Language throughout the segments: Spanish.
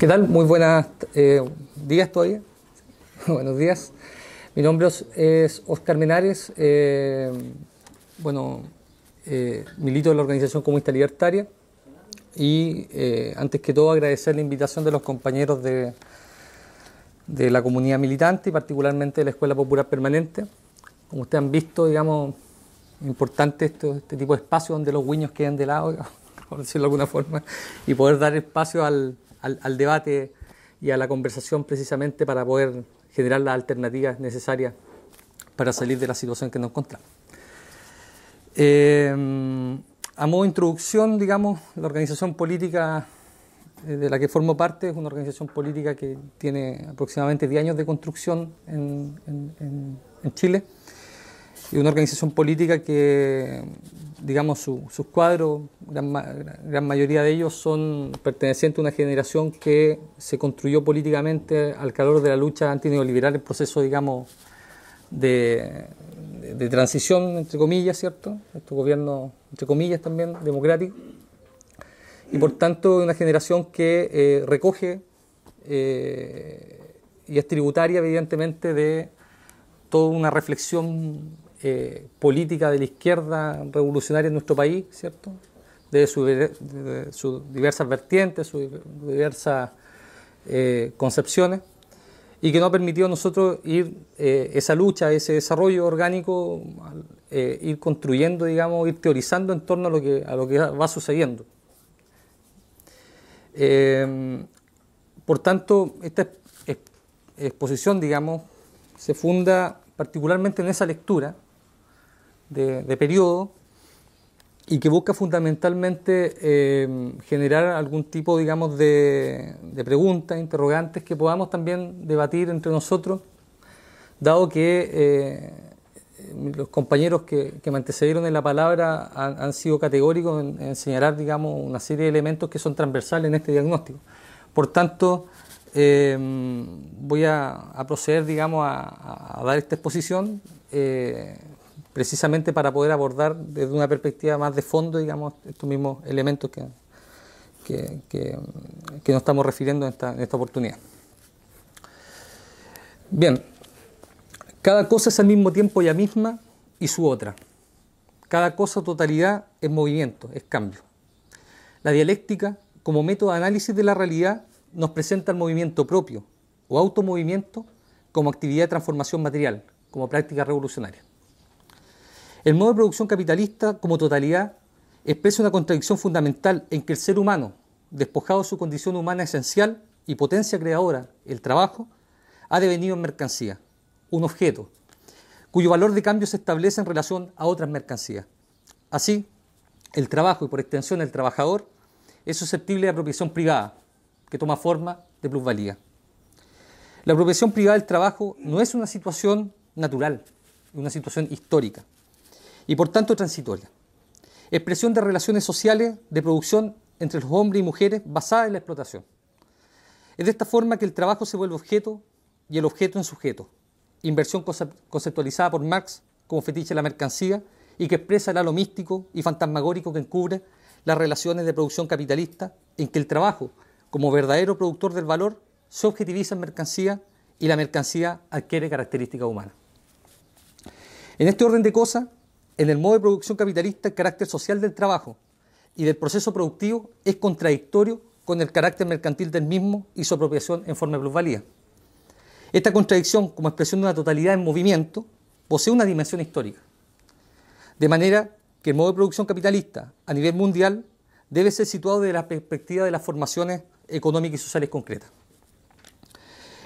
¿Qué tal? Muy buenos días todavía. Buenos días. Mi nombre es Óscar Menares. Milito en la Organización Comunista Libertaria y antes que todo agradecer la invitación de los compañeros de la comunidad militante y particularmente de la Escuela Popular Permanente. Como ustedes han visto, digamos, importante este tipo de espacio donde los guiños queden de lado, digamos, por decirlo de alguna forma, y poder dar espacio al debate y a la conversación precisamente para poder generar las alternativas necesarias para salir de la situación que nos encontramos. A modo de introducción, digamos, la organización política de la que formo parte es una organización política que tiene aproximadamente 10 años de construcción en Chile, y una organización política que, digamos, sus cuadros, gran mayoría de ellos son pertenecientes a una generación que se construyó políticamente al calor de la lucha antineoliberal, el proceso, digamos, de transición, entre comillas, ¿cierto? Este gobierno, entre comillas, también democrático. Y por tanto, una generación que recoge y es tributaria, evidentemente, de toda una reflexión política de la izquierda revolucionaria en nuestro país, ¿cierto? De sus diversas vertientes, sus diversas concepciones, y que nos ha permitido a nosotros ir esa lucha, ese desarrollo orgánico, ir construyendo, digamos, ir teorizando en torno a lo que va sucediendo. Por tanto, esta exposición, digamos, se funda particularmente en esa lectura de periodo y que busca fundamentalmente generar algún tipo, digamos, de preguntas, interrogantes que podamos también debatir entre nosotros, dado que los compañeros que me antecedieron en la palabra han sido categóricos en señalar, digamos, una serie de elementos que son transversales en este diagnóstico. Por tanto, voy a proceder, digamos, a dar esta exposición precisamente para poder abordar desde una perspectiva más de fondo, digamos, estos mismos elementos que nos estamos refiriendo en esta oportunidad. Bien, cada cosa es al mismo tiempo ella misma y su otra. Cada cosa o totalidad es movimiento, es cambio. La dialéctica, como método de análisis de la realidad, nos presenta el movimiento propio o automovimiento como actividad de transformación material, como práctica revolucionaria. El modo de producción capitalista, como totalidad, expresa una contradicción fundamental en que el ser humano, despojado de su condición humana esencial y potencia creadora, el trabajo, ha devenido en mercancía, un objeto, cuyo valor de cambio se establece en relación a otras mercancías. Así, el trabajo y por extensión el trabajador es susceptible de apropiación privada, que toma forma de plusvalía. La apropiación privada del trabajo no es una situación natural, es una situación histórica y por tanto transitoria. Expresión de relaciones sociales de producción entre los hombres y mujeres basadas en la explotación. Es de esta forma que el trabajo se vuelve objeto y el objeto en sujeto. Inversión conceptualizada por Marx como fetiche de la mercancía y que expresa el halo místico y fantasmagórico que encubre las relaciones de producción capitalista en que el trabajo, como verdadero productor del valor, se objetiviza en mercancía y la mercancía adquiere características humanas. En este orden de cosas, en el modo de producción capitalista, el carácter social del trabajo y del proceso productivo es contradictorio con el carácter mercantil del mismo y su apropiación en forma de plusvalía. Esta contradicción, como expresión de una totalidad en movimiento, posee una dimensión histórica. De manera que el modo de producción capitalista a nivel mundial debe ser situado desde la perspectiva de las formaciones económicas y sociales concretas.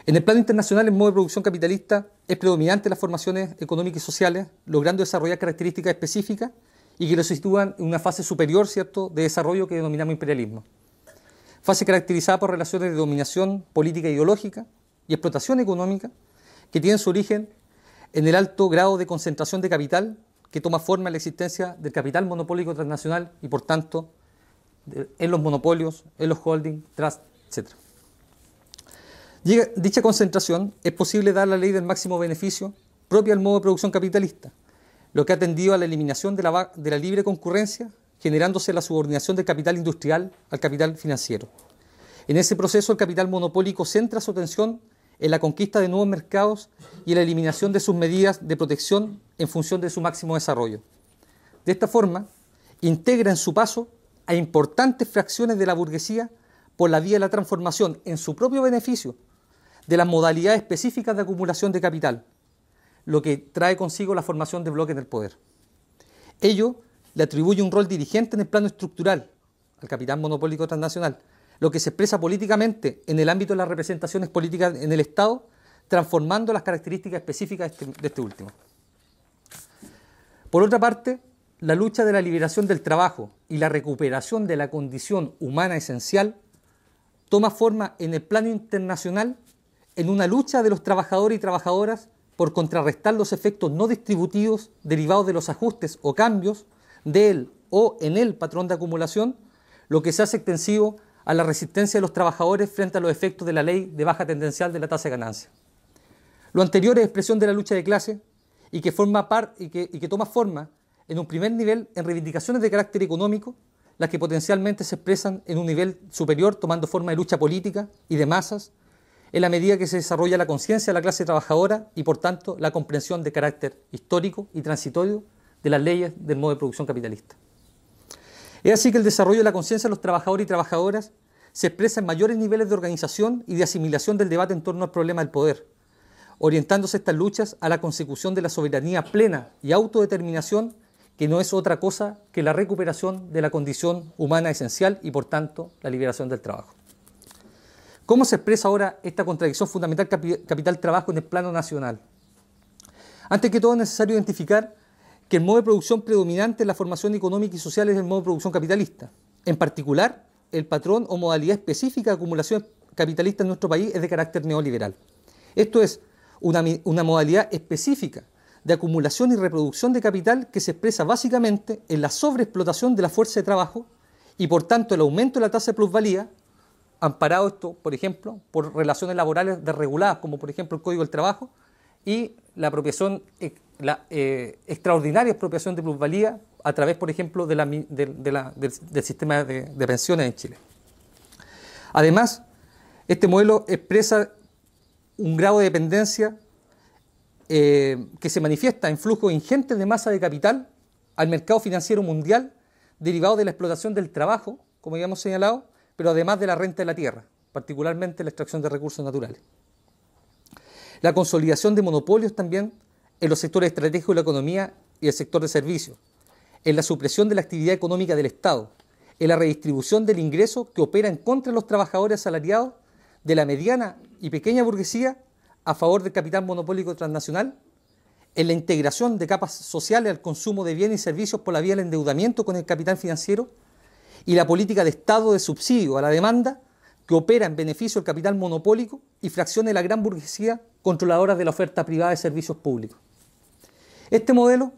En el plano internacional, el modo de producción capitalista es predominante en las formaciones económicas y sociales, logrando desarrollar características específicas y que lo sitúan en una fase superior, ¿cierto?, de desarrollo que denominamos imperialismo. Fase caracterizada por relaciones de dominación política e ideológica y explotación económica que tienen su origen en el alto grado de concentración de capital que toma forma en la existencia del capital monopólico transnacional y, por tanto, en los monopolios, en los holdings, trusts, etc. Dicha concentración es posible dar la ley del máximo beneficio propia del modo de producción capitalista, lo que ha tendido a la eliminación de la libre concurrencia, generándose la subordinación del capital industrial al capital financiero. En ese proceso, el capital monopólico centra su atención en la conquista de nuevos mercados y en la eliminación de sus medidas de protección en función de su máximo desarrollo. De esta forma, integra en su paso a importantes fracciones de la burguesía por la vía de la transformación en su propio beneficio de las modalidades específicas de acumulación de capital, lo que trae consigo la formación de bloques del poder. Ello le atribuye un rol dirigente en el plano estructural al capital monopólico transnacional, lo que se expresa políticamente en el ámbito de las representaciones políticas en el Estado, transformando las características específicas de este último. Por otra parte, la lucha de la liberación del trabajo y la recuperación de la condición humana esencial toma forma en el plano internacional en una lucha de los trabajadores y trabajadoras por contrarrestar los efectos no distributivos derivados de los ajustes o cambios del o en el patrón de acumulación, lo que se hace extensivo a la resistencia de los trabajadores frente a los efectos de la ley de baja tendencial de la tasa de ganancia. Lo anterior es expresión de la lucha de clase y que toma forma en un primer nivel en reivindicaciones de carácter económico, las que potencialmente se expresan en un nivel superior tomando forma de lucha política y de masas, en la medida que se desarrolla la conciencia de la clase trabajadora y, por tanto, la comprensión de carácter histórico y transitorio de las leyes del modo de producción capitalista. Es así que el desarrollo de la conciencia de los trabajadores y trabajadoras se expresa en mayores niveles de organización y de asimilación del debate en torno al problema del poder, orientándose estas luchas a la consecución de la soberanía plena y autodeterminación, que no es otra cosa que la recuperación de la condición humana esencial y, por tanto, la liberación del trabajo. ¿Cómo se expresa ahora esta contradicción fundamental capital-trabajo en el plano nacional? Antes que todo es necesario identificar que el modo de producción predominante en la formación económica y social es el modo de producción capitalista. En particular, el patrón o modalidad específica de acumulación capitalista en nuestro país es de carácter neoliberal. Esto es una modalidad específica de acumulación y reproducción de capital que se expresa básicamente en la sobreexplotación de la fuerza de trabajo y, por tanto, el aumento de la tasa de plusvalía, amparado esto, por ejemplo, por relaciones laborales desreguladas, como por ejemplo el Código del Trabajo, y la apropiación, extraordinaria expropiación de plusvalía a través, por ejemplo, del sistema de pensiones en Chile. Además, este modelo expresa un grado de dependencia que se manifiesta en flujos ingentes de masa de capital al mercado financiero mundial derivado de la explotación del trabajo, como ya hemos señalado, pero además de la renta de la tierra, particularmente la extracción de recursos naturales. La consolidación de monopolios también en los sectores estratégicos de la economía y el sector de servicios, en la supresión de la actividad económica del Estado, en la redistribución del ingreso que opera en contra de los trabajadores asalariados de la mediana y pequeña burguesía a favor del capital monopólico transnacional, en la integración de capas sociales al consumo de bienes y servicios por la vía del endeudamiento con el capital financiero, y la política de Estado de subsidio a la demanda que opera en beneficio del capital monopólico y fracciones de la gran burguesía controladora de la oferta privada de servicios públicos. Este modelo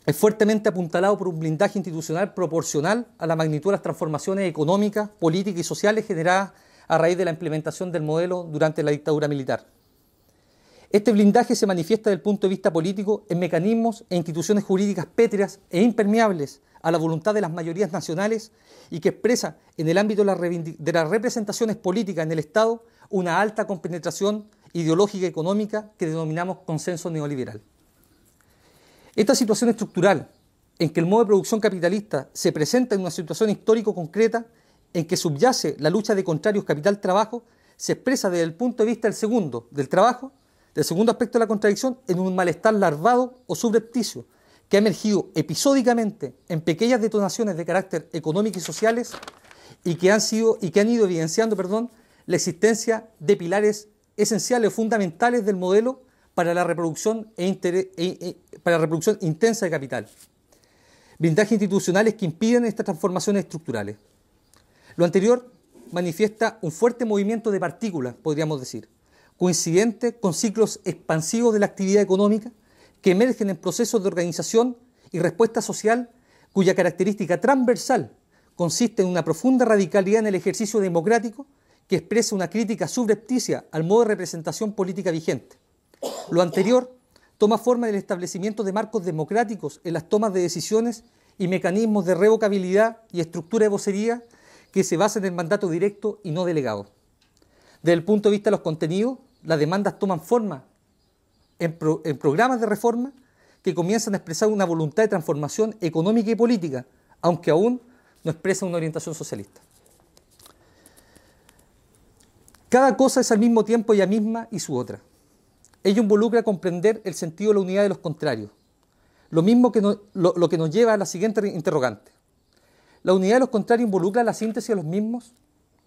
es fuertemente apuntalado por un blindaje institucional proporcional a la magnitud de las transformaciones económicas, políticas y sociales generadas a raíz de la implementación del modelo durante la dictadura militar. Este blindaje se manifiesta desde el punto de vista político en mecanismos e instituciones jurídicas pétreas e impermeables a la voluntad de las mayorías nacionales y que expresa en el ámbito de las representaciones políticas en el Estado una alta compenetración ideológica y económica que denominamos consenso neoliberal. Esta situación estructural, en que el modo de producción capitalista se presenta en una situación histórico concreta en que subyace la lucha de contrarios capital-trabajo, se expresa desde el punto de vista del trabajo, del segundo aspecto de la contradicción, en un malestar larvado o subrepticio que ha emergido episódicamente en pequeñas detonaciones de carácter económico y sociales y que han ido evidenciando la existencia de pilares esenciales o fundamentales del modelo para la reproducción intensa de capital. Blindajes institucionales que impiden estas transformaciones estructurales. Lo anterior manifiesta un fuerte movimiento de partículas, podríamos decir, coincidente con ciclos expansivos de la actividad económica que emergen en procesos de organización y respuesta social cuya característica transversal consiste en una profunda radicalidad en el ejercicio democrático que expresa una crítica subrepticia al modo de representación política vigente. Lo anterior toma forma del establecimiento de marcos democráticos en las tomas de decisiones y mecanismos de revocabilidad y estructura de vocería que se basa en el mandato directo y no delegado. Desde el punto de vista de los contenidos, las demandas toman forma en programas de reforma que comienzan a expresar una voluntad de transformación económica y política, aunque aún no expresan una orientación socialista. Cada cosa es al mismo tiempo ella misma y su otra. Ello involucra comprender el sentido de la unidad de los contrarios, lo mismo que lo que nos lleva a la siguiente interrogante. ¿La unidad de los contrarios involucra la síntesis de los mismos?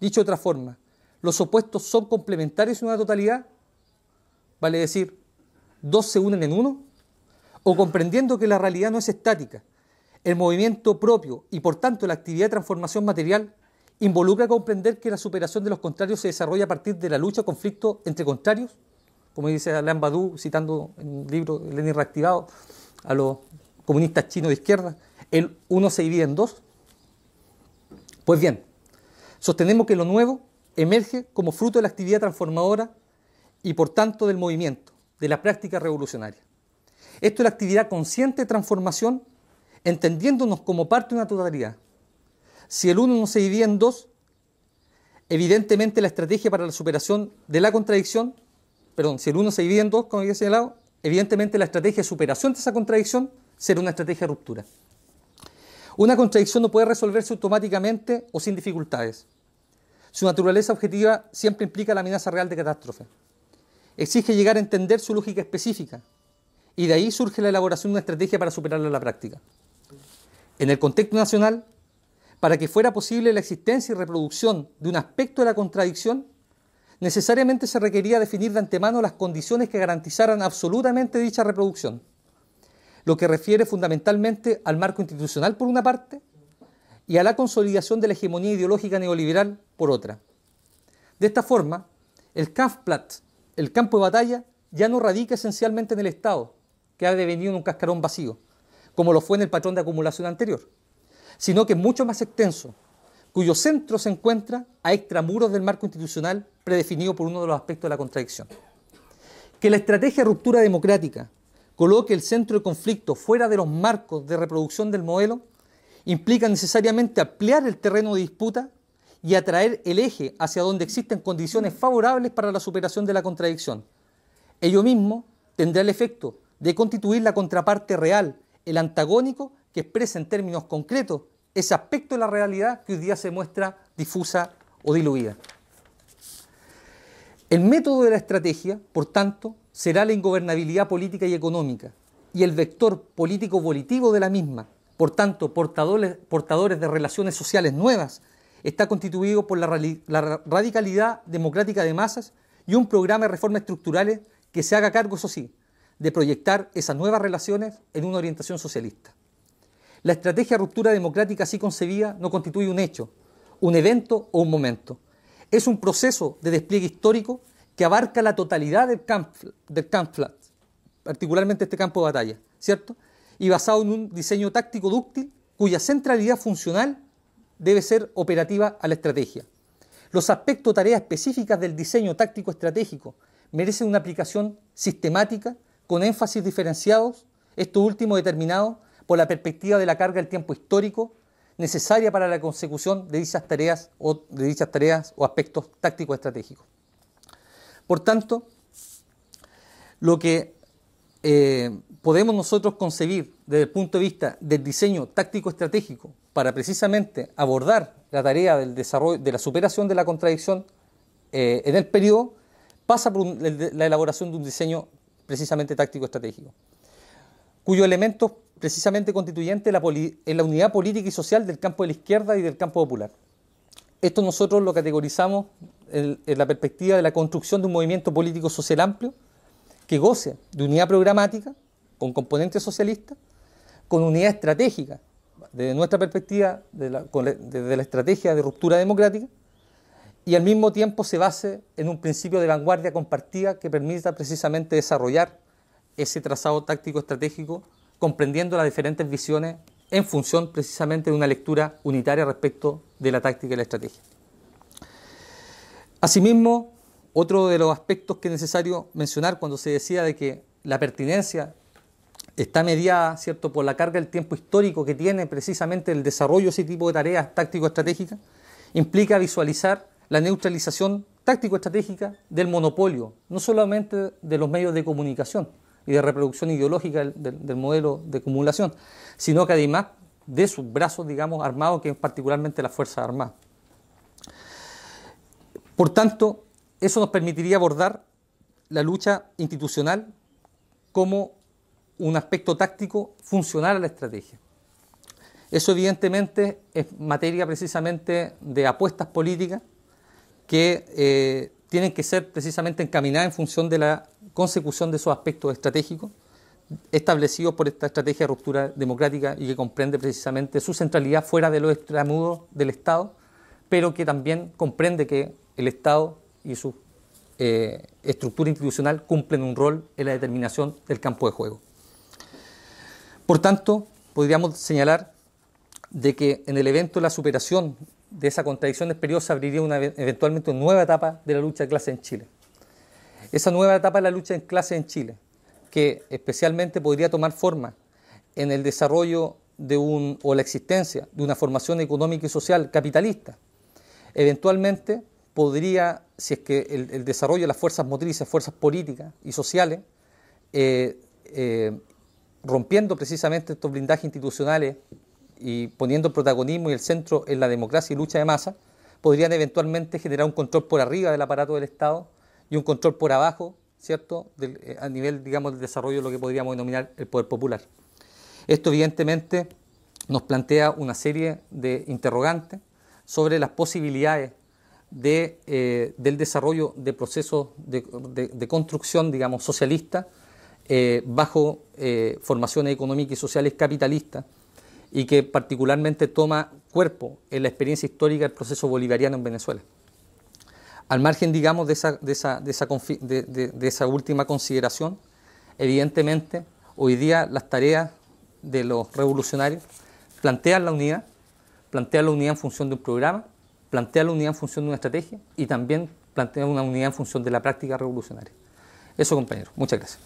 Dicho de otra forma, ¿los opuestos son complementarios en una totalidad? Vale decir, ¿dos se unen en uno? ¿O comprendiendo que la realidad no es estática, el movimiento propio y por tanto la actividad de transformación material involucra comprender que la superación de los contrarios se desarrolla a partir de la lucha o conflicto entre contrarios? Como dice Alain Badiou, citando en un libro Lenin reactivado a los comunistas chinos de izquierda, el uno se divide en dos. Pues bien, sostenemos que lo nuevo emerge como fruto de la actividad transformadora y por tanto del movimiento, de la práctica revolucionaria. Esto es la actividad consciente de transformación, entendiéndonos como parte de una totalidad. Si el uno no se divide en dos, evidentemente la estrategia para la superación de la contradicción, si el uno se divide en dos, como he señalado, evidentemente la estrategia de superación de esa contradicción será una estrategia de ruptura. Una contradicción no puede resolverse automáticamente o sin dificultades. Su naturaleza objetiva siempre implica la amenaza real de catástrofe. Exige llegar a entender su lógica específica, y de ahí surge la elaboración de una estrategia para superarla en la práctica. En el contexto nacional, para que fuera posible la existencia y reproducción de un aspecto de la contradicción, necesariamente se requería definir de antemano las condiciones que garantizaran absolutamente dicha reproducción, lo que refiere fundamentalmente al marco institucional por una parte y a la consolidación de la hegemonía ideológica neoliberal por otra. De esta forma, el Kampfplatz, el campo de batalla, ya no radica esencialmente en el Estado, que ha devenido en un cascarón vacío, como lo fue en el patrón de acumulación anterior, sino que es mucho más extenso, cuyo centro se encuentra a extramuros del marco institucional predefinido por uno de los aspectos de la contradicción. Que la estrategia de ruptura democrática coloque el centro de conflicto fuera de los marcos de reproducción del modelo implica necesariamente ampliar el terreno de disputa y atraer el eje hacia donde existen condiciones favorables para la superación de la contradicción. Ello mismo tendrá el efecto de constituir la contraparte real, el antagónico que expresa en términos concretos ese aspecto de la realidad que hoy día se muestra difusa o diluida. El método de la estrategia, por tanto, será la ingobernabilidad política y económica, y el vector político-volitivo de la misma, por tanto, portadores de relaciones sociales nuevas, está constituido por la radicalidad democrática de masas y un programa de reformas estructurales que se haga cargo, eso sí, de proyectar esas nuevas relaciones en una orientación socialista. La estrategia de ruptura democrática así concebida no constituye un hecho, un evento o un momento. Es un proceso de despliegue histórico que abarca la totalidad del Kampfplatz, particularmente este campo de batalla, ¿cierto? Y basado en un diseño táctico dúctil cuya centralidad funcional debe ser operativa a la estrategia. Los aspectos o tareas específicas del diseño táctico estratégico merecen una aplicación sistemática con énfasis diferenciados, esto último determinado por la perspectiva de la carga del tiempo histórico necesaria para la consecución de dichas tareas o aspectos tácticos estratégicos. Por tanto, lo que podemos nosotros concebir desde el punto de vista del diseño táctico estratégico para precisamente abordar la tarea del desarrollo, de la superación de la contradicción en el periodo, pasa por la elaboración de un diseño precisamente táctico estratégico, cuyo elemento precisamente constituyente es la unidad política y social del campo de la izquierda y del campo popular. Esto nosotros lo categorizamos en la perspectiva de la construcción de un movimiento político social amplio que goce de unidad programática, con componente socialista, con unidad estratégica, desde nuestra perspectiva, desde la estrategia de ruptura democrática, y al mismo tiempo se base en un principio de vanguardia compartida que permita precisamente desarrollar ese trazado táctico estratégico, comprendiendo las diferentes visiones en función precisamente de una lectura unitaria respecto de la táctica y la estrategia. Asimismo, otro de los aspectos que es necesario mencionar cuando se decía de que la pertinencia está mediada, ¿cierto?, por la carga del tiempo histórico que tiene precisamente el desarrollo de ese tipo de tareas táctico-estratégicas, implica visualizar la neutralización táctico-estratégica del monopolio, no solamente de los medios de comunicación y de reproducción ideológica del modelo de acumulación, sino que además de sus brazos, digamos, armados, que es particularmente las Fuerzas Armadas. Por tanto, eso nos permitiría abordar la lucha institucional como un aspecto táctico funcional a la estrategia. Eso evidentemente es materia precisamente de apuestas políticas que tienen que ser precisamente encaminadas en función de la consecución de esos aspectos estratégicos establecidos por esta estrategia de ruptura democrática y que comprende precisamente su centralidad fuera de los extramuros del Estado, pero que también comprende que el Estado y su estructura institucional cumplen un rol en la determinación del campo de juego. Por tanto, podríamos señalar de que en el evento de la superación de esa contradicción del periodo se abriría eventualmente una nueva etapa de la lucha de clase en Chile. Esa nueva etapa de la lucha de clase en Chile, que especialmente podría tomar forma en el desarrollo o la existencia de una formación económica y social capitalista, eventualmente podría, si es que el desarrollo de las fuerzas motrices, fuerzas políticas y sociales, rompiendo precisamente estos blindajes institucionales y poniendo el protagonismo y el centro en la democracia y lucha de masa, podrían eventualmente generar un control por arriba del aparato del Estado y un control por abajo, ¿cierto?, a nivel, digamos, del desarrollo de lo que podríamos denominar el poder popular. Esto evidentemente nos plantea una serie de interrogantes sobre las posibilidades del desarrollo de procesos de construcción, digamos, socialista bajo formaciones económicas y sociales capitalistas, y que particularmente toma cuerpo en la experiencia histórica del proceso bolivariano en Venezuela. Al margen, digamos, de esa última consideración, evidentemente, hoy día las tareas de los revolucionarios plantean la unidad en función de un programa, plantean la unidad en función de una estrategia y también plantean una unidad en función de la práctica revolucionaria. Eso, compañeros. Muchas gracias.